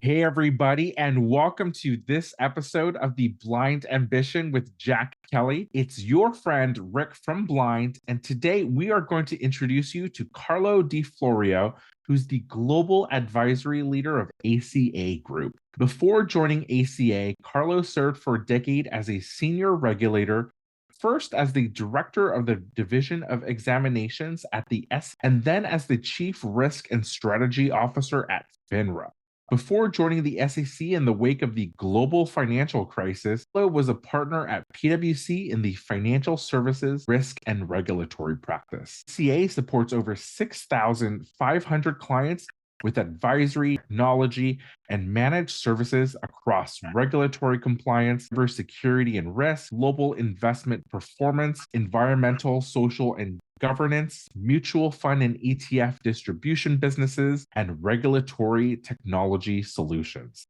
Hey, everybody, and welcome to this episode of The Blind Ambition with Jack Kelly. It's your friend Rick from Blind, and today we are going to introduce you to Carlo di Florio, who's the global advisory leader of ACA Group. Before joining ACA, Carlo served for a decade as a senior regulator. First, as the director of the Division of Examinations at the and then as the Chief Risk and Strategy Officer at FINRA. Before joining the SEC in the wake of the global financial crisis, Lo was a partner at PwC in the financial services, risk, and regulatory practice. CA supports over 6,500 clients with advisory, technology, and managed services across regulatory compliance, cybersecurity and risk, global investment performance, environmental, social, and governance, mutual fund and ETF distribution businesses, and regulatory technology solutions.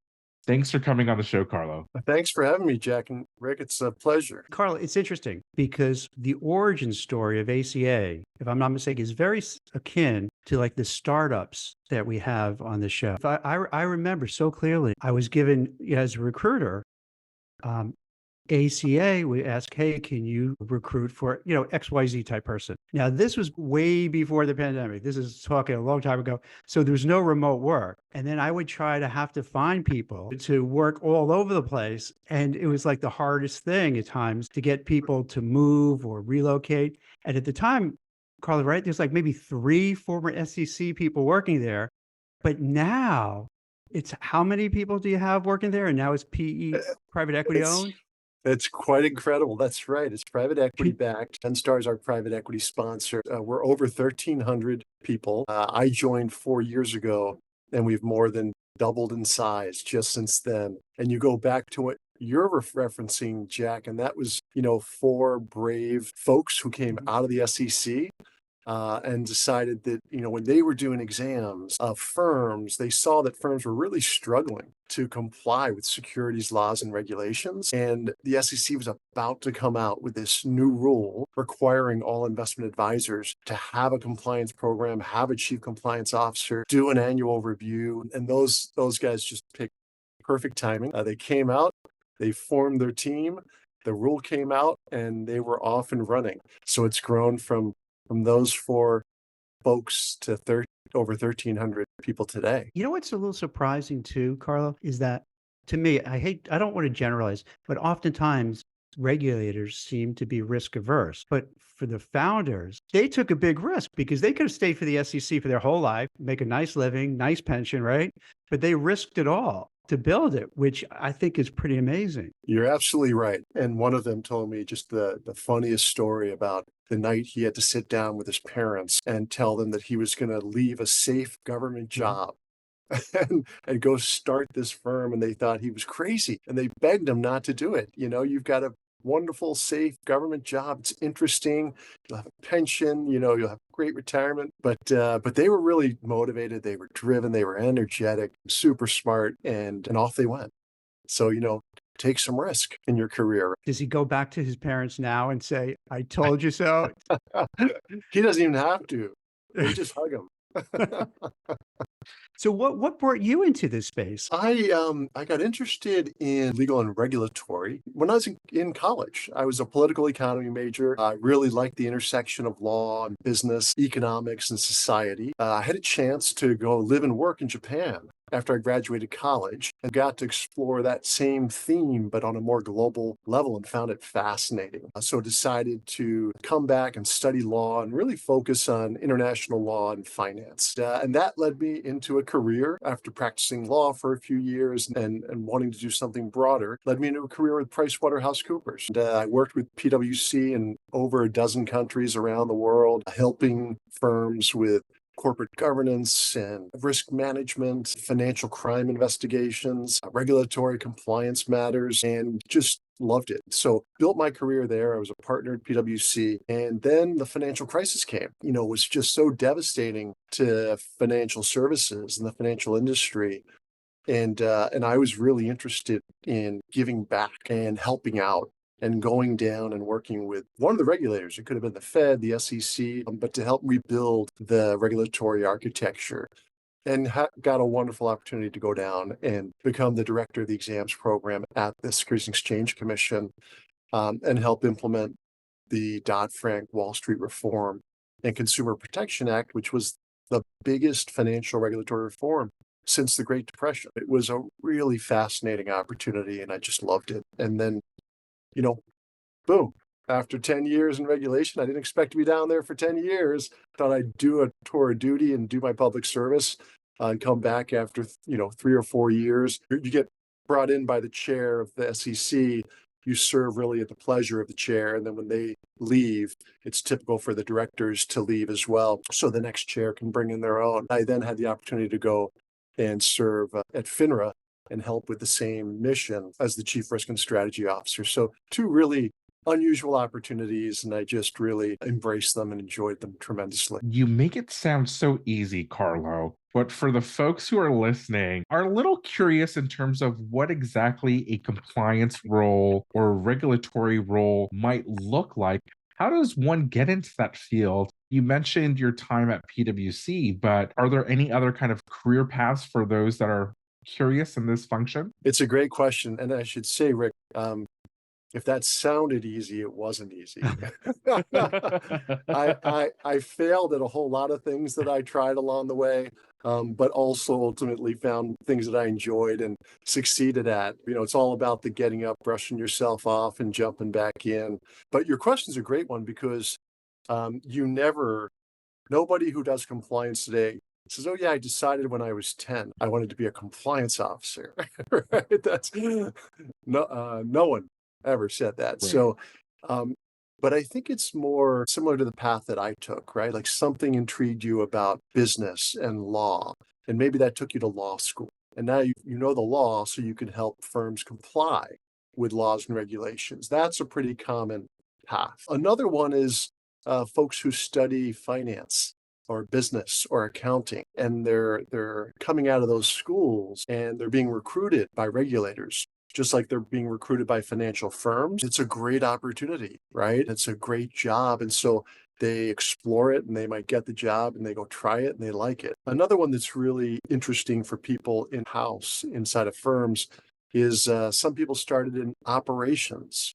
Thanks for coming on the show, Carlo. Thanks for having me, Jack and Rick. It's a pleasure. Carl, it's interesting because the origin story of ACA, if I'm not mistaken, is very akin to like the startups that we have on the show. I remember so clearly, I was given as a recruiter, ACA, we ask, hey, can you recruit for, XYZ type person? Now, this was way before the pandemic. This is talking a long time ago. So there's no remote work. And then I would try to have to find people to work all over the place. And it was like the hardest thing at times to get people to move or relocate. And at the time, Carla, right, there's like maybe 3 former SEC people working there. But now it's how many people do you have working there? And now it's PE, private equity owned? It's quite incredible. That's right. It's private equity backed. 10 Stars, our private equity sponsor. We're over 1,300 people. I joined 4 years ago, and we've more than doubled in size just since then. And you go back to what you're referencing, Jack, and that was, 4 brave folks who came out of the SEC. And decided that, when they were doing exams of firms, they saw that firms were really struggling to comply with securities laws and regulations. And the SEC was about to come out with this new rule requiring all investment advisors to have a compliance program, have a chief compliance officer, do an annual review. And those guys just picked perfect timing. They came out, they formed their team, the rule came out, and they were off and running. So it's grown from those 4 folks to over 1,300 people today. You know what's a little surprising too, Carlo, is that to me, I don't want to generalize, but oftentimes regulators seem to be risk averse. But for the founders, they took a big risk because they could have stayed for the SEC for their whole life, make a nice living, nice pension, right? But they risked it all to build it, which I think is pretty amazing. You're absolutely right. And one of them told me just the funniest story about the night he had to sit down with his parents and tell them that he was going to leave a safe government job and go start this firm. And they thought he was crazy. And they begged him not to do it. You've got a wonderful, safe government job. It's interesting. You'll have a pension, you'll have great retirement. But they were really motivated. They were driven. They were energetic, super smart, and off they went. So, take some risk in your career. Does he go back to his parents now and say, I told you so? He doesn't even have to. They just hug him. So what brought you into this space? I got interested in legal and regulatory when I was in college. I was a political economy major. I really liked the intersection of law and business, economics, and society. I had a chance to go live and work in Japan after I graduated college and got to explore that same theme, but on a more global level, and found it fascinating. So decided to come back and study law and really focus on international law and finance. And that led me into a career after practicing law for a few years and wanting to do something broader, led me into a career with PricewaterhouseCoopers. And, I worked with PwC in over a dozen countries around the world, helping firms with corporate governance and risk management, financial crime investigations, regulatory compliance matters, and just loved it. So built my career there. I was a partner at PwC. And then the financial crisis came. It was just so devastating to financial services and the financial industry. And I was really interested in giving back and helping out and going down and working with one of the regulators. It could have been the Fed, the SEC, but to help rebuild the regulatory architecture and got a wonderful opportunity to go down and become the director of the exams program at the Securities and Exchange Commission, and help implement the Dodd-Frank Wall Street Reform and Consumer Protection Act, which was the biggest financial regulatory reform since the Great Depression. It was a really fascinating opportunity, and I just loved it. And then, you know, boom. After 10 years in regulation, I didn't expect to be down there for 10 years. Thought I'd do a tour of duty and do my public service, and come back after, 3 or 4 years. You get brought in by the chair of the SEC. You serve really at the pleasure of the chair. And then when they leave, it's typical for the directors to leave as well, so the next chair can bring in their own. I then had the opportunity to go and serve at FINRA and help with the same mission as the Chief Risk and Strategy Officer. So two really unusual opportunities, and I just really embraced them and enjoyed them tremendously. You make it sound so easy, Carlo. But for the folks who are listening, are a little curious in terms of what exactly a compliance role or regulatory role might look like. How does one get into that field? You mentioned your time at PwC, but are there any other kind of career paths for those that are curious in this function? It's a great question. And I should say, Rick, if that sounded easy, it wasn't easy. I failed at a whole lot of things that I tried along the way, but also ultimately found things that I enjoyed and succeeded at. It's all about the getting up, brushing yourself off, and jumping back in. But your question's a great one because nobody who does compliance today says, "Oh yeah, I decided when I was 10 I wanted to be a compliance officer." Right? That's no one ever said that. Right. So, but I think it's more similar to the path that I took, right? Like something intrigued you about business and law, and maybe that took you to law school. And now you know the law, so you can help firms comply with laws and regulations. That's a pretty common path. Another one is folks who study finance or business or accounting, and they're coming out of those schools and they're being recruited by regulators, just like they're being recruited by financial firms. It's a great opportunity, right? It's a great job. And so they explore it and they might get the job and they go try it and they like it. Another one that's really interesting for people in-house inside of firms is some people started in operations.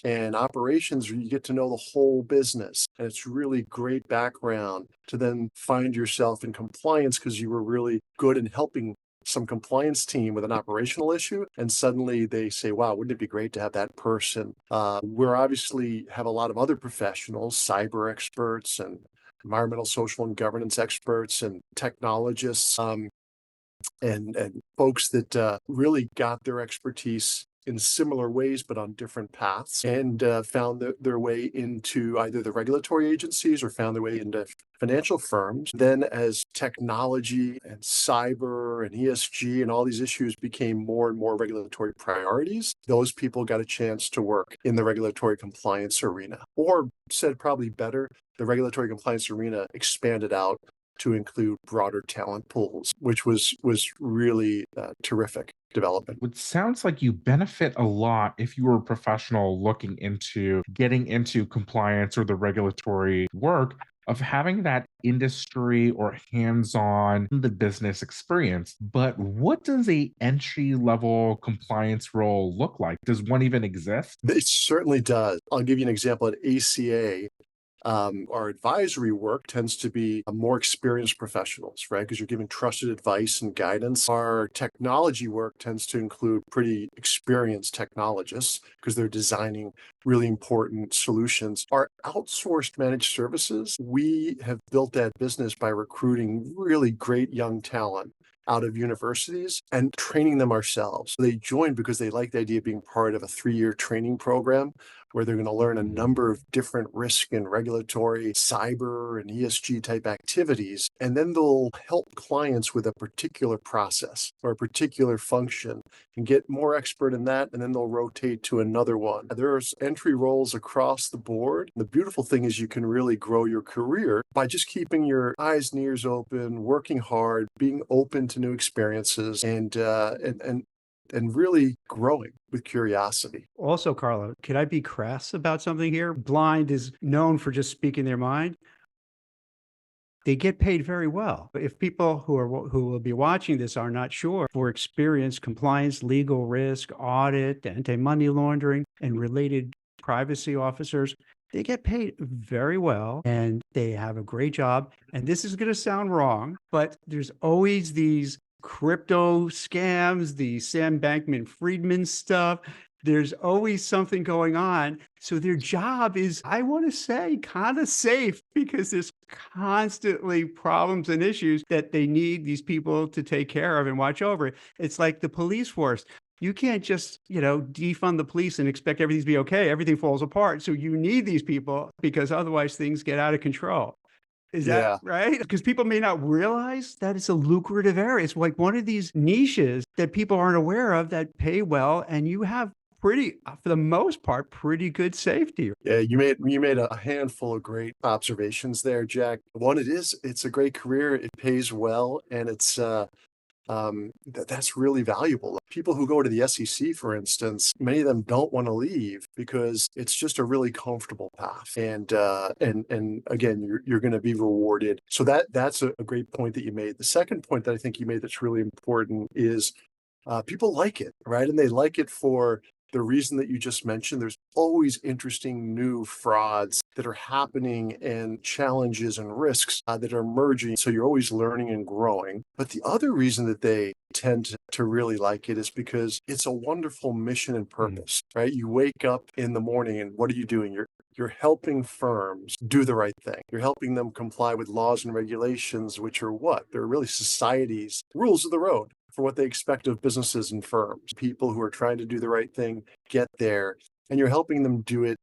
And operations, you get to know the whole business. And it's really great background to then find yourself in compliance because you were really good in helping some compliance team with an operational issue. And suddenly they say, wow, wouldn't it be great to have that person? We're obviously have a lot of other professionals, cyber experts and environmental, social, and governance experts and technologists, and folks that really got their expertise in similar ways, but on different paths, and found their way into either the regulatory agencies or found their way into financial firms. Then as technology and cyber and ESG and all these issues became more and more regulatory priorities, those people got a chance to work in the regulatory compliance arena. Or said probably better, the regulatory compliance arena expanded out to include broader talent pools, which was really terrific development. It sounds like you benefit a lot if you were a professional looking into getting into compliance or the regulatory work of having that industry or hands-on the business experience. But what does a entry-level compliance role look like? Does one even exist? It certainly does. I'll give you an example at ACA. Our advisory work tends to be more experienced professionals, right? Because you're giving trusted advice and guidance. Our technology work tends to include pretty experienced technologists because they're designing really important solutions. Our outsourced managed services, we have built that business by recruiting really great young talent out of universities and training them ourselves. They join because they like the idea of being part of a 3-year training program where they're going to learn a number of different risk and regulatory, cyber and ESG type activities. And then they'll help clients with a particular process or a particular function and get more expert in that. And then they'll rotate to another one. There's entry roles across the board. The beautiful thing is you can really grow your career by just keeping your eyes and ears open, working hard, being open to new experiences, and really growing with curiosity. Also, Carlo, could I be crass about something here? Blind is known for just speaking their mind. they get paid very well. If people who will be watching this are not sure, for experience, compliance, legal risk, audit, anti-money laundering, and related privacy officers, they get paid very well and they have a great job. And this is going to sound wrong, but there's always these crypto scams, the Sam Bankman-Friedman stuff. There's always something going on. So their job is, I want to say, kind of safe because there's constantly problems and issues that they need these people to take care of and watch over. It's like the police force. You can't just, defund the police and expect everything to be okay. Everything falls apart. So you need these people because otherwise things get out of control. Is that Yeah. right? Because people may not realize that it's a lucrative area. It's like one of these niches that people aren't aware of that pay well, and you have for the most part, pretty good safety. Yeah, you made a handful of great observations there, Jack. One, it's a great career. It pays well, and that's really valuable. People who go to the SEC, for instance, many of them don't want to leave because it's just a really comfortable path. And again, you're going to be rewarded. So that's a great point that you made. The second point that I think you made that's really important is people like it, right? And they like it for the reason that you just mentioned. There's always interesting new frauds that are happening and challenges and risks that are emerging. So you're always learning and growing. But the other reason that they tend to really like it is because it's a wonderful mission and purpose, right? You wake up in the morning and what are you doing? You're helping firms do the right thing. You're helping them comply with laws and regulations, which are what? They're really society's rules of the road for what they expect of businesses and firms. People who are trying to do the right thing get there, and you're helping them do it,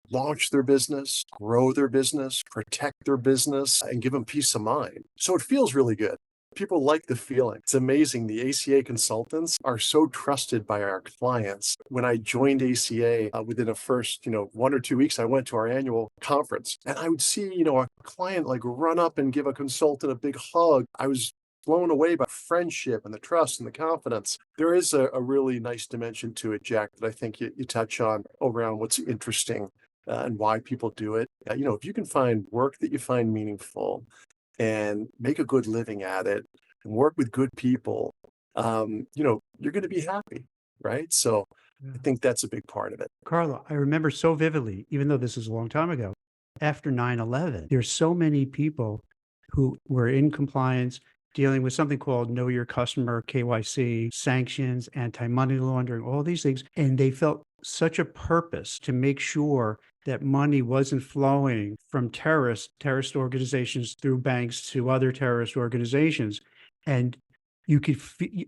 launch their business, grow their business, protect their business, and give them peace of mind. So it feels really good. People like the feeling. It's amazing. The ACA consultants are so trusted by our clients. When I joined ACA, within the first, 1 or 2 weeks, I went to our annual conference and I would see, a client like run up and give a consultant a big hug. I was blown away by friendship and the trust and the confidence. There is a really nice dimension to it, Jack, that I think you touch on around what's interesting and why people do it. If you can find work that you find meaningful and make a good living at it and work with good people, you're going to be happy, right? So I think that's a big part of it. Carlo, I remember so vividly, even though this is a long time ago, after 9/11, there's so many people who were in compliance dealing with something called Know Your Customer, KYC, sanctions, anti-money laundering, all these things. And they felt such a purpose to make sure that money wasn't flowing from terrorist organizations through banks to other terrorist organizations. And you could,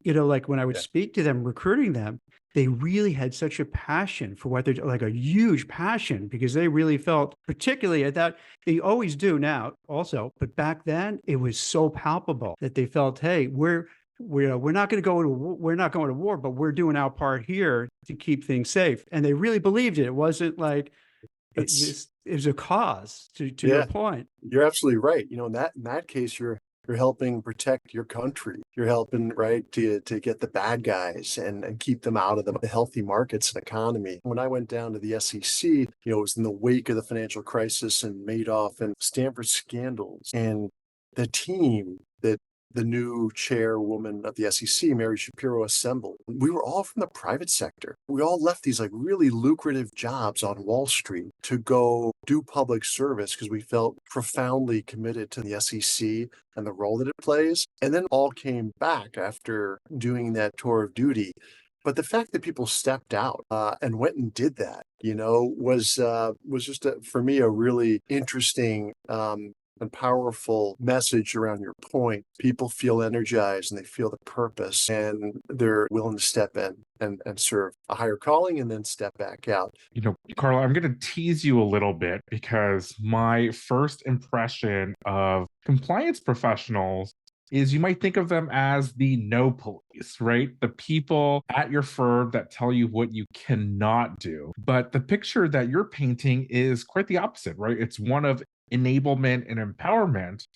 like when I would speak to them, recruiting them, they really had such a passion for what they're like, a huge passion, because they really felt, particularly at that, they always do now also, but back then it was so palpable that they felt, hey, we're not going to war, but we're doing our part here to keep things safe. And they really believed it. It wasn't like it was a cause to your point. You're absolutely right. In that case, you're helping protect your country. You're helping, right, to get the bad guys and keep them out of the healthy markets and economy. When I went down to the SEC, it was in the wake of the financial crisis and Madoff and Stanford scandals. And the team that the new chairwoman of the SEC, Mary Shapiro, assembled, we were all from the private sector. We all left these like really lucrative jobs on Wall Street to go do public service because we felt profoundly committed to the SEC and the role that it plays. And then all came back after doing that tour of duty. But the fact that people stepped out and went and did that, was just for me a really interesting and powerful message around your point. People feel energized and they feel the purpose and they're willing to step in and serve a higher calling and then step back out. Carlo, I'm going to tease you a little bit because my first impression of compliance professionals is you might think of them as the no police, right? The people at your firm that tell you what you cannot do. But the picture that you're painting is quite the opposite, right? It's one of enablement and empowerment.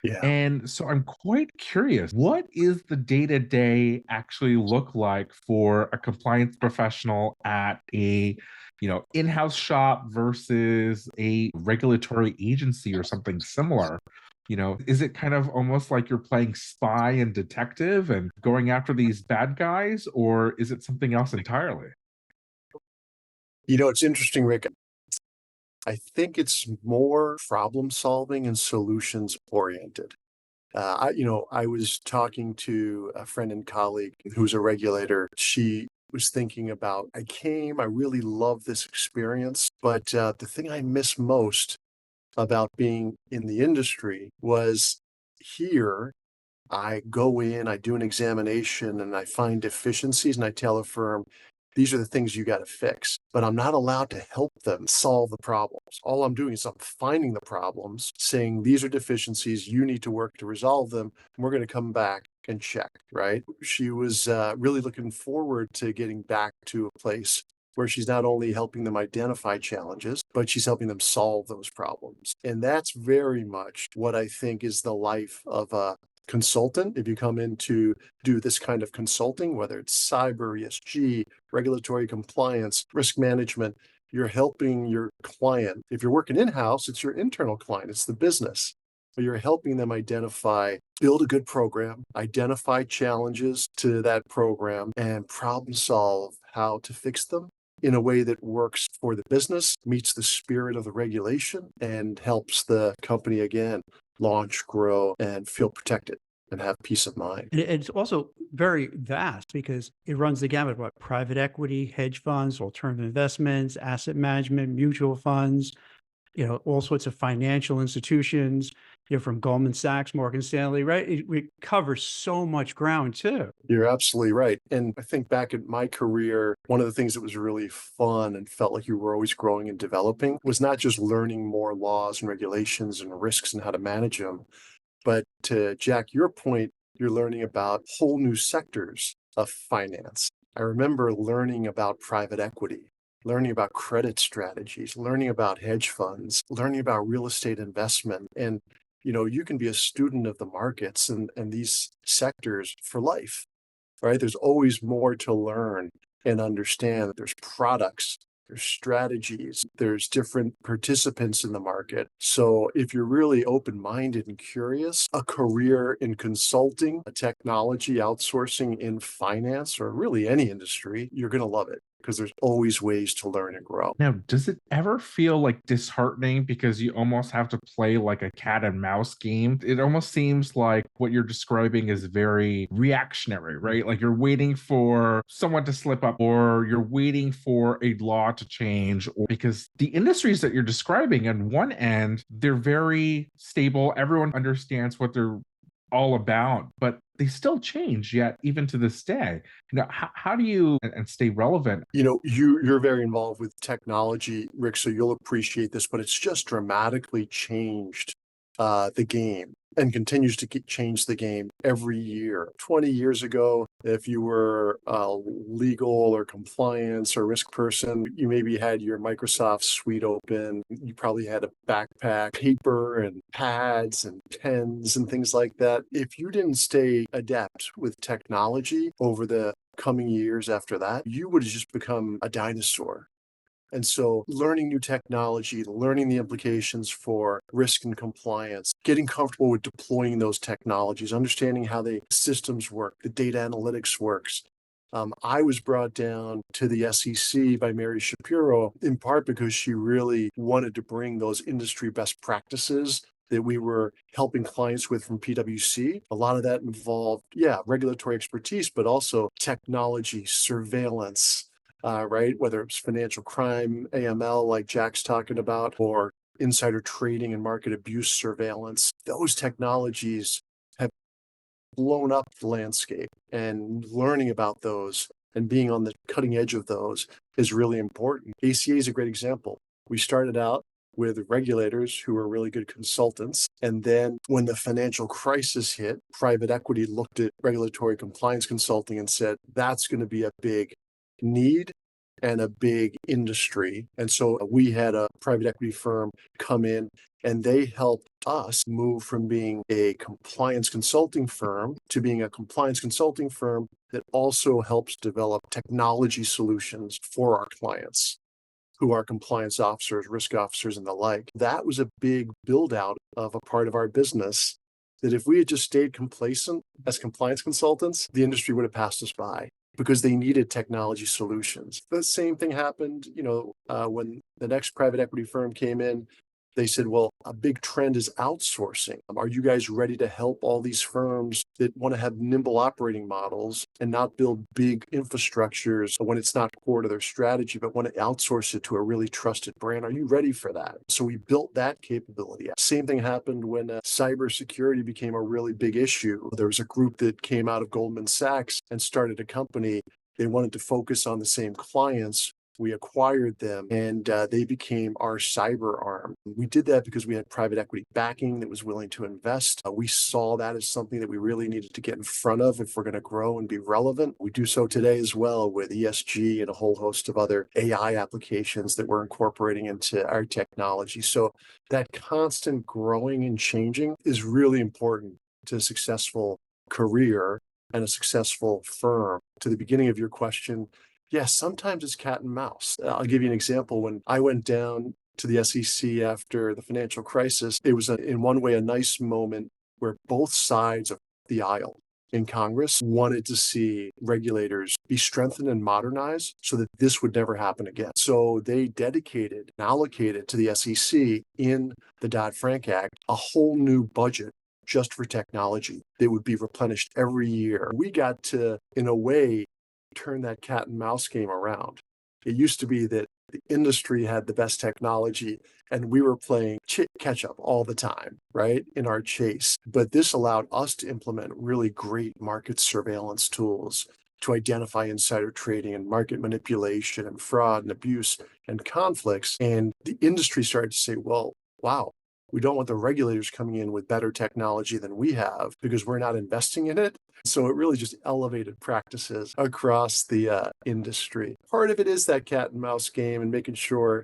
Yeah. And so I'm quite curious, what is the day-to-day actually look like for a compliance professional at a in-house shop versus a regulatory agency or something similar? Is it kind of almost like you're playing spy and detective and going after these bad guys, or is it something else entirely? It's interesting, Rick. I think it's more problem solving and solutions oriented. I was talking to a friend and colleague who's a regulator. She was thinking about, I really love this experience, but the thing I miss most about being in the industry was here. I go in, I do an examination, and I find deficiencies, and I tell a firm, these are the things you got to fix. But I'm not allowed to help them solve the problems. All I'm doing is I'm finding the problems, saying these are deficiencies, you need to work to resolve them, and we're going to come back and check, right? She was really looking forward to getting back to a place where she's not only helping them identify challenges, but she's helping them solve those problems. And that's very much what I think is the life of a consultant. If you come in to do this kind of consulting, whether it's cyber, ESG, regulatory compliance, risk management, you're helping your client. If you're working in-house, it's your internal client, it's the business. But you're helping them build a good program, identify challenges to that program, and problem solve how to fix them in a way that works for the business, meets the spirit of the regulation, and helps the company, again, launch, grow, and feel protected and have peace of mind. And it's also very vast because it runs the gamut of what private equity, hedge funds, alternative investments, asset management, mutual funds, all sorts of financial institutions, from Goldman Sachs, Morgan Stanley, right? It covers so much ground too. You're absolutely right. And I think back at my career, one of the things that was really fun and felt like you were always growing and developing was not just learning more laws and regulations and risks and how to manage them, but to Jack, your point, you're learning about whole new sectors of finance. I remember learning about private equity, learning about credit strategies, learning about hedge funds, learning about real estate investment. And, you can be a student of the markets and these sectors for life, right? There's always more to learn and understand. There's products, there's strategies, there's different participants in the market. So if you're really open-minded and curious, a career in consulting, a technology outsourcing in finance, or really any industry, you're going to love it because there's always ways to learn and grow. Now, does it ever feel like disheartening because you almost have to play like a cat and mouse game? It almost seems like what you're describing is very reactionary, right? Like you're waiting for someone to slip up, or you're waiting for a law to change, or because the industries that you're describing on one end, they're very stable. Everyone understands what they're all about, but they still change yet even to this day. How do you and stay relevant? You're very involved with technology, Rick, so you'll appreciate this, but it's just dramatically changed the game and continues to change the game every year. 20 years ago, if you were legal or compliance or risk person, you maybe had your Microsoft suite open. You probably had a backpack, paper and pads and pens and things like that. If you didn't stay adept with technology over the coming years after that, you would have just become a dinosaur. And so learning new technology, learning the implications for risk and compliance, getting comfortable with deploying those technologies, understanding how the systems work, the data analytics works. I was brought down to the SEC by Mary Shapiro, in part because she really wanted to bring those industry best practices that we were helping clients with from PwC. A lot of that involved, regulatory expertise, but also technology, surveillance, right? Whether it's financial crime, AML, like Jack's talking about, or insider trading and market abuse surveillance. Those technologies have blown up the landscape, and learning about those and being on the cutting edge of those is really important. ACA is a great example. We started out with regulators who were really good consultants. And then when the financial crisis hit, private equity looked at regulatory compliance consulting and said, that's going to be a big need and a big industry. And so we had a private equity firm come in, and they helped us move from being a compliance consulting firm to being a compliance consulting firm that also helps develop technology solutions for our clients. who are compliance officers, risk officers, and the like. That was a big build out of a part of our business that if we had just stayed complacent as compliance consultants, the industry would have passed us by because they needed technology solutions. The same thing happened, when the next private equity firm came in. They said, well, a big trend is outsourcing. Are you guys ready to help all these firms that want to have nimble operating models and not build big infrastructures when it's not core to their strategy, but want to outsource it to a really trusted brand? Are you ready for that? So we built that capability. Same thing happened when cybersecurity became a really big issue. There was a group that came out of Goldman Sachs and started a company. They wanted to focus on the same clients. We acquired them and they became our cyber arm. We did that because we had private equity backing that was willing to invest. We saw that as something that we really needed to get in front of if we're going to grow and be relevant. We do so today as well with ESG and a whole host of other AI applications that we're incorporating into our technology. So that constant growing and changing is really important to a successful career and a successful firm. To the beginning of your question, yes, sometimes it's cat and mouse. I'll give you an example. When I went down to the SEC after the financial crisis, it was in one way a nice moment where both sides of the aisle in Congress wanted to see regulators be strengthened and modernized so that this would never happen again. So they dedicated and allocated to the SEC in the Dodd-Frank Act a whole new budget just for technology that would be replenished every year. We got to, in a way, turn that cat and mouse game around. It used to be that the industry had the best technology and we were playing catch up all the time, right, in our chase. But this allowed us to implement really great market surveillance tools to identify insider trading and market manipulation and fraud and abuse and conflicts. And the industry started to say, well, wow, we don't want the regulators coming in with better technology than we have because we're not investing in it. So it really just elevated practices across the industry. Part of it is that cat and mouse game and making sure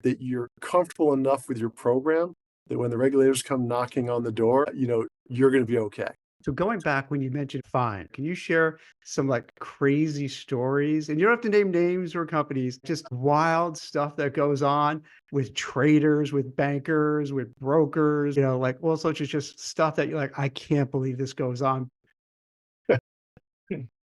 that you're comfortable enough with your program that when the regulators come knocking on the door, you're going to be okay. So going back when you mentioned fine, can you share some crazy stories? And you don't have to name names or companies, just wild stuff that goes on with traders, with bankers, with brokers, all sorts of just stuff that you're like, I can't believe this goes on.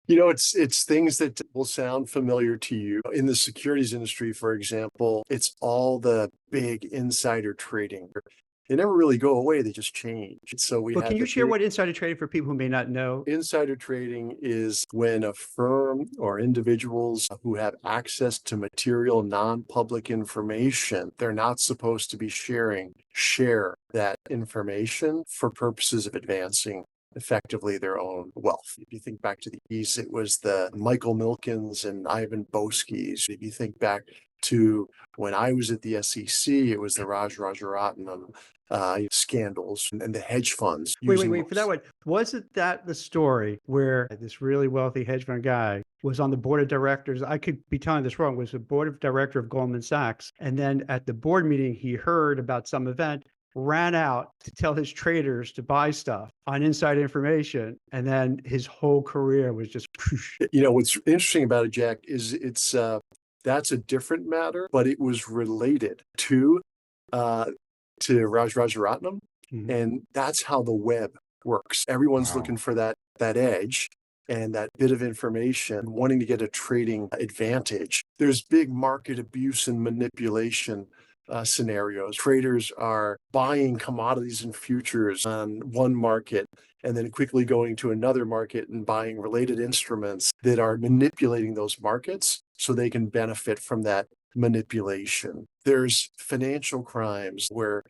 It's things that will sound familiar to you. In the securities industry, for example, it's all the big insider trading. They never really go away, they just change. So Can you share what insider trading for people who may not know? Insider trading is when a firm or individuals who have access to material non-public information they're not supposed to be sharing, share that information for purposes of advancing effectively their own wealth. If you think back to the East, it was the Michael Milkens and Ivan Boeskys. If you think back to when I was at the SEC, it was the Rajaratnam scandals and the hedge funds. Wait, for that one. Wasn't that the story where this really wealthy hedge fund guy was on the board of directors? I could be telling this wrong, was the board of director of Goldman Sachs. And then at the board meeting, he heard about some event, ran out to tell his traders to buy stuff on inside information. And then his whole career was just whoosh. What's interesting about it, Jack, is that's a different matter, but it was related to Rajaratnam. Mm-hmm. And that's how the web works. Everyone's looking for that edge and that bit of information, wanting to get a trading advantage. There's big market abuse and manipulation scenarios. Traders are buying commodities and futures on one market and then quickly going to another market and buying related instruments that are manipulating those markets so they can benefit from that manipulation. There's financial crimes where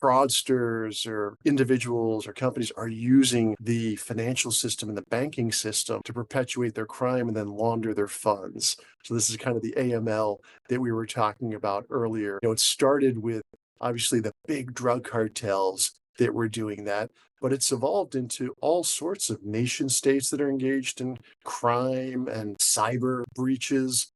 fraudsters or individuals or companies are using the financial system and the banking system to perpetuate their crime and then launder their funds. So this is kind of the AML that we were talking about earlier. It started with obviously the big drug cartels that were doing that, but it's evolved into all sorts of nation states that are engaged in crime and cyber breaches.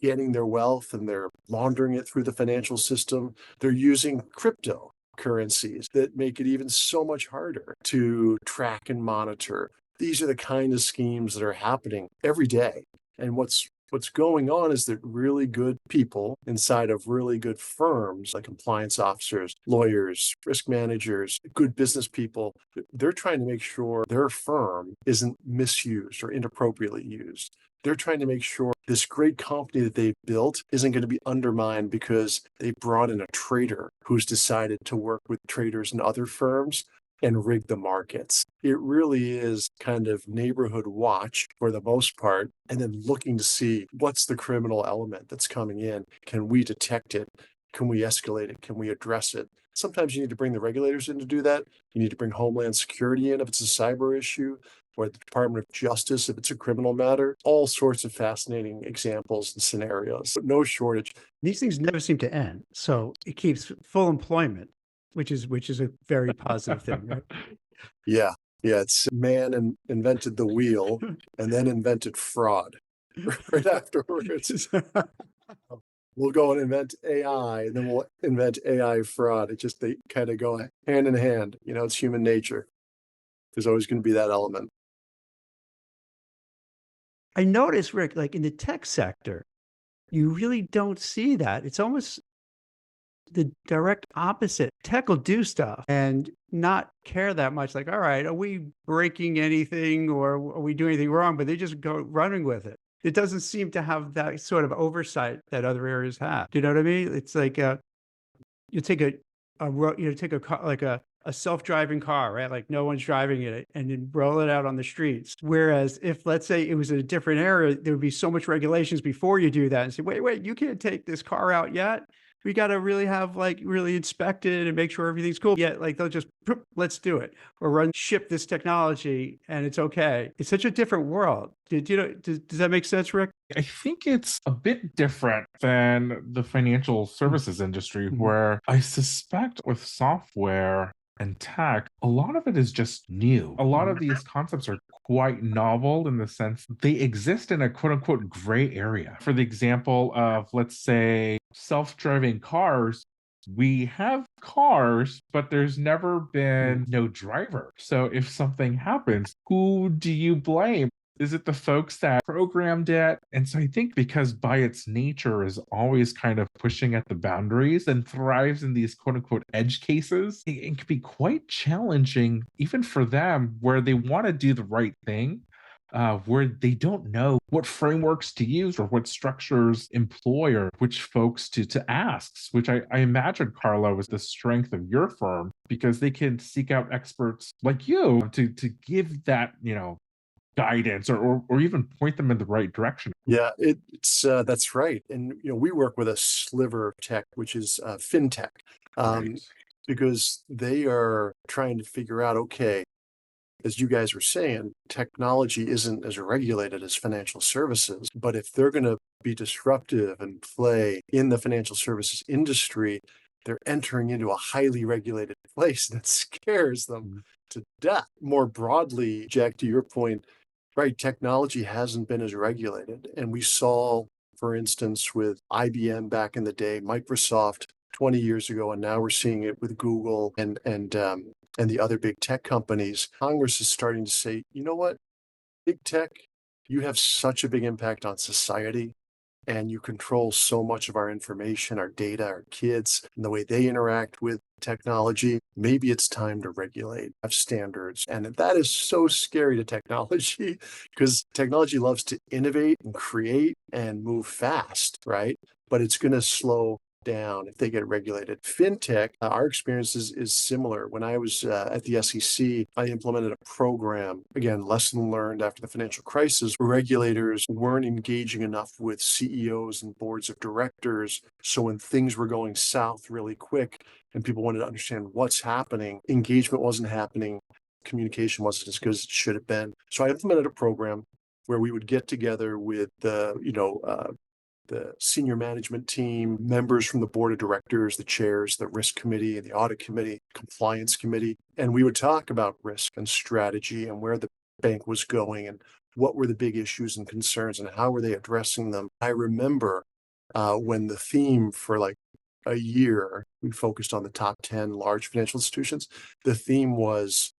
Getting their wealth and they're laundering it through the financial system. They're using cryptocurrencies that make it even so much harder to track and monitor. These are the kind of schemes that are happening every day. And what's What's going on is that really good people inside of really good firms, like compliance officers, lawyers, risk managers, good business people, they're trying to make sure their firm isn't misused or inappropriately used. They're trying to make sure this great company that they've built isn't going to be undermined because they brought in a trader who's decided to work with traders in other firms and rig the markets. It really is kind of neighborhood watch for the most part, and then looking to see what's the criminal element that's coming in. Can we detect it? Can we escalate it? Can we address it? Sometimes you need to bring the regulators in to do that. You need to bring Homeland Security in if it's a cyber issue, or the Department of Justice if it's a criminal matter. All sorts of fascinating examples and scenarios, but no shortage. These things never seem to end. So it keeps full employment, which is a very positive thing, right? Yeah. Yeah. It's man invented the wheel and then invented fraud right afterwards. We'll go and invent AI and then we'll invent AI fraud. They kind of go hand in hand. It's human nature. There's always going to be that element. I noticed, Rick, like in the tech sector, you really don't see that. It's almost the direct opposite. Tech will do stuff and not care that much. Like, all right, are we breaking anything or are we doing anything wrong? But they just go running with it. It doesn't seem to have that sort of oversight that other areas have. Do you know what I mean? It's like you take take a car, like a self-driving car, right? Like no one's driving it and then roll it out on the streets. Whereas if, let's say, it was in a different area, there would be so much regulations before you do that and say, wait, you can't take this car out yet. We got to really have like really inspect it and make sure everything's cool. Yeah, like they'll just let's do it or ship this technology and it's okay. It's such a different world. Does that make sense, Rick? I think it's a bit different than the financial services industry, where I suspect with software and tech, a lot of it is just new. A lot of these concepts are quite novel in the sense they exist in a quote unquote gray area. For the example of, let's say, self-driving cars, we have cars, but there's never been no driver. So if something happens, who do you blame? Is it the folks that programmed it? And so I think because by its nature is always kind of pushing at the boundaries and thrives in these quote unquote edge cases, it can be quite challenging even for them where they want to do the right thing, where they don't know what frameworks to use or what structures employ or which folks to ask, which I imagine, Carlo, is the strength of your firm because they can seek out experts like you to give that, guidance or even point them in the right direction. Yeah, it's that's right. And we work with a sliver of tech, which is fintech, Right. because they are trying to figure out, okay, as you guys were saying, technology isn't as regulated as financial services, but if they're going to be disruptive and play in the financial services industry, they're entering into a highly regulated place that scares them to death. More broadly, Jack, to your point, right, technology hasn't been as regulated. And we saw, for instance, with IBM back in the day, Microsoft 20 years ago, and now we're seeing it with Google and the other big tech companies. Congress is starting to say, you know what, big tech, you have such a big impact on society. And you control so much of our information, our data, our kids, and the way they interact with technology. Maybe it's time to regulate, have standards. And that is so scary to technology because technology loves to innovate and create and move fast, right? But it's going to slow down if they get regulated. Fintech, our experience is similar. When I was at the SEC, I implemented a program, again, lesson learned after the financial crisis. Regulators weren't engaging enough with CEOs and boards of directors. So when things were going south really quick and people wanted to understand what's happening, engagement wasn't happening, communication wasn't as good as it should have been. So I implemented a program where we would get together with the senior management team, members from the board of directors, the chairs, the risk committee and the audit committee, compliance committee. And we would talk about risk and strategy and where the bank was going and what were the big issues and concerns and how were they addressing them. I remember when the theme for like a year, we focused on the top 10 large financial institutions. The theme was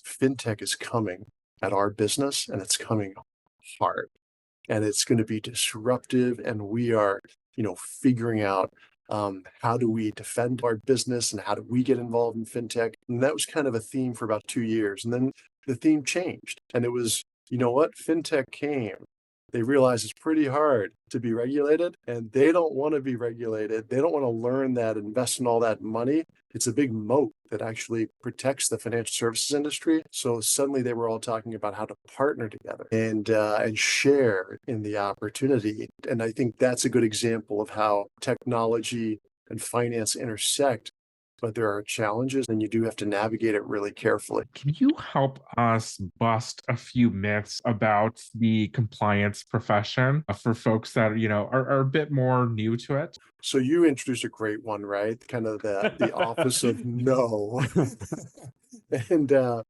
fintech is coming at our business and it's coming hard. and it's going to be disruptive. And we are, figuring out how do we defend our business and how do we get involved in fintech. And that was kind of a theme for about 2 years. And then the theme changed, and it was, you know what, fintech came. They realize it's pretty hard to be regulated, and they don't want to be regulated. They don't want to learn that, invest in all that money. It's a big moat that actually protects the financial services industry. So suddenly they were all talking about how to partner together and share in the opportunity. And I think that's a good example of how technology and finance intersect, but there are challenges and you do have to navigate it really carefully. Can you help us bust a few myths about the compliance profession for folks that, are a bit more new to it? So you introduced a great one, right? Kind of the office of no. And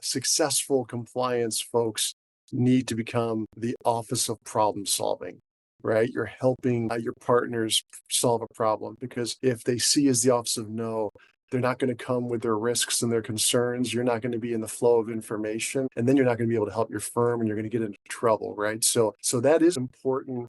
successful compliance folks need to become the office of problem solving, right? You're helping your partners solve a problem, because if they see as the office of no, they're not going to come with their risks and their concerns. You're not going to be in the flow of information, and then you're not going to be able to help your firm, and you're going to get into trouble, right? So that is important.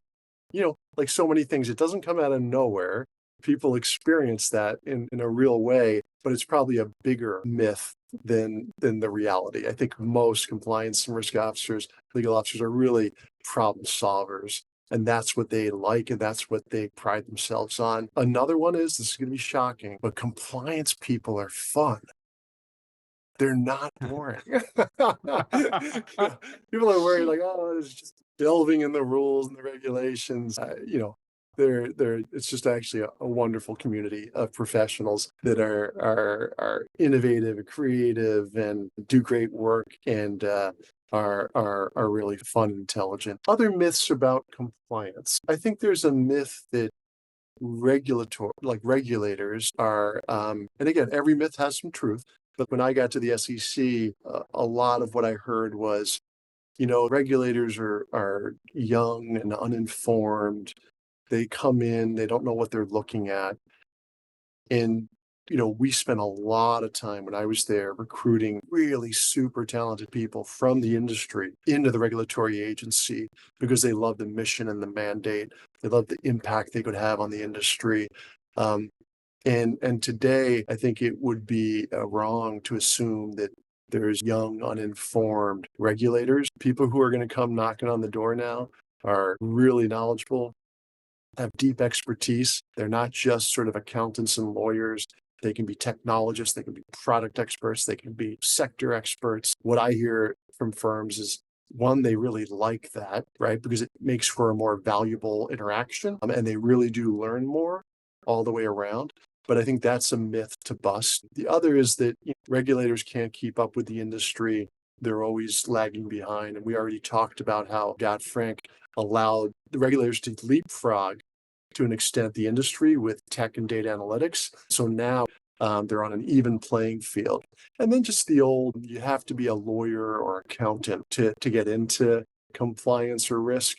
Like so many things, it doesn't come out of nowhere. People experience that in a real way, but it's probably a bigger myth than the reality. I think most compliance and risk officers, legal officers, are really problem solvers. And that's what they like, and that's what they pride themselves on. Another one is, this is going to be shocking, but compliance people are fun. They're not boring. People are worried, like, oh, it's just delving in the rules and the regulations. It's just actually a wonderful community of professionals that are innovative and creative and do great work and are really fun and intelligent. Other myths about compliance. I think there's a myth that regulators are, and again, every myth has some truth. But when I got to the SEC, a lot of what I heard was, regulators are young and uninformed. They come in, they don't know what they're looking at. And, we spent a lot of time when I was there recruiting really super talented people from the industry into the regulatory agency, because they love the mission and the mandate. They love the impact they could have on the industry. And today, I think it would be wrong to assume that there's young, uninformed regulators. People who are going to come knocking on the door now are really knowledgeable, have deep expertise. They're not just sort of accountants and lawyers. They can be technologists, they can be product experts, they can be sector experts. What I hear from firms is, one, they really like that, right? Because it makes for a more valuable interaction, and they really do learn more all the way around. But I think that's a myth to bust. The other is that regulators can't keep up with the industry. They're always lagging behind. And we already talked about how Dodd-Frank allowed the regulators to leapfrog to an extent the industry with tech and data analytics. So now they're on an even playing field. And then just the old, you have to be a lawyer or accountant to get into compliance or risk.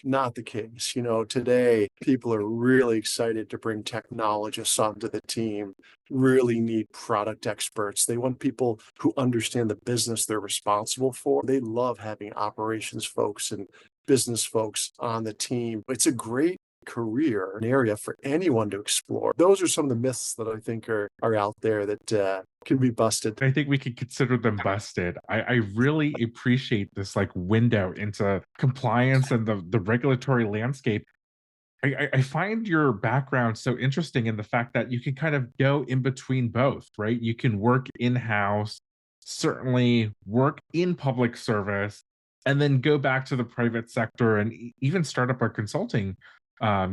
Not the case. Today, people are really excited to bring technologists onto the team, really need product experts. They want people who understand the business they're responsible for. They love having operations folks and business folks on the team. It's a great career, an area for anyone to explore. Those are some of the myths that I think are out there that can be busted. I think we could consider them busted. I really appreciate this window into compliance and the regulatory landscape. I find your background so interesting in the fact that you can kind of go in between both, right? You can work in-house, certainly work in public service, and then go back to the private sector and even start up a consulting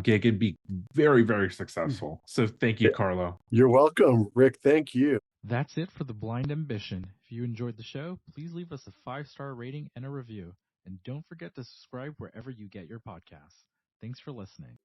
gig and be very, very successful. So thank you, Carlo. You're welcome, Rick. Thank you. That's it for The Blind Ambition. If you enjoyed the show, please leave us a 5-star rating and a review. And don't forget to subscribe wherever you get your podcasts. Thanks for listening.